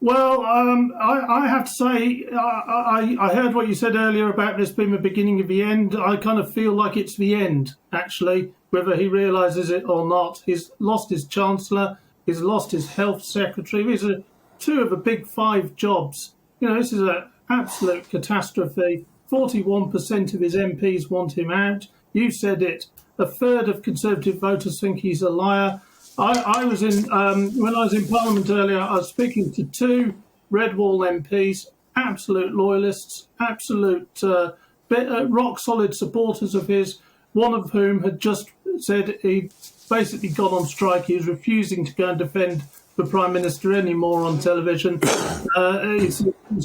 Well, I have to say, I heard what you said earlier about this being the beginning of the end. I kind of feel like it's the end, actually, whether he realises it or not. He's lost his Chancellor, he's lost his Health Secretary. These are two of the big five jobs. This is an absolute catastrophe. 41% of his MPs want him out. You said it. A third of Conservative voters think he's a liar. I was in when I was in Parliament earlier. I was speaking to two Red Wall MPs, absolute loyalists, absolute rock solid supporters of his. One of whom had just said he'd basically gone on strike. He was refusing to go and defend the Prime Minister anymore on television. He's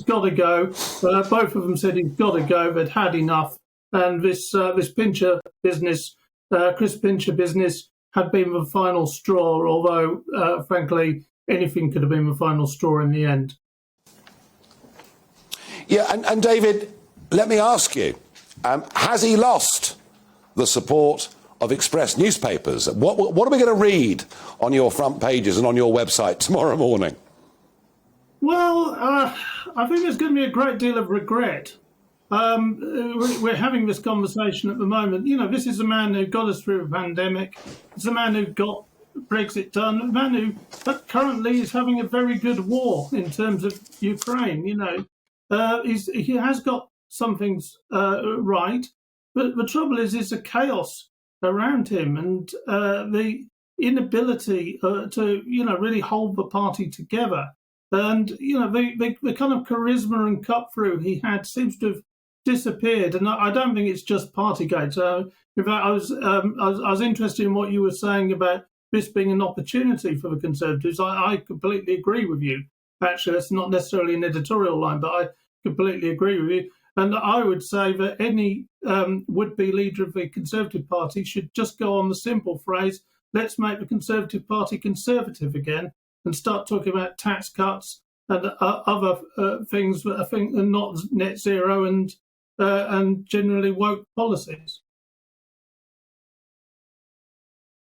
got to go. Both of them said he's got to go. They'd had enough. And this Pincher business, Chris Pincher business, had been the final straw, although, frankly, anything could have been the final straw in the end. Yeah, and David, let me ask you, has he lost the support of Express newspapers? What are we going to read on your front pages and on your website tomorrow morning? Well, I think there's going to be a great deal of regret. We're having this conversation at the moment. This is a man who got us through a pandemic. It's a man who got Brexit done. A man who currently is having a very good war in terms of Ukraine. He has got some things right, but the trouble is, it's a chaos around him, and the inability to really hold the party together. And the kind of charisma and cut through he had seems to have disappeared, and I don't think it's just Partygate. So, in fact, I was interested in what you were saying about this being an opportunity for the Conservatives. I completely agree with you. Actually, that's not necessarily an editorial line, but I completely agree with you. And I would say that any would-be leader of the Conservative Party should just go on the simple phrase, let's make the Conservative Party conservative again, and start talking about tax cuts and other things that I think are not net zero and generally woke policies.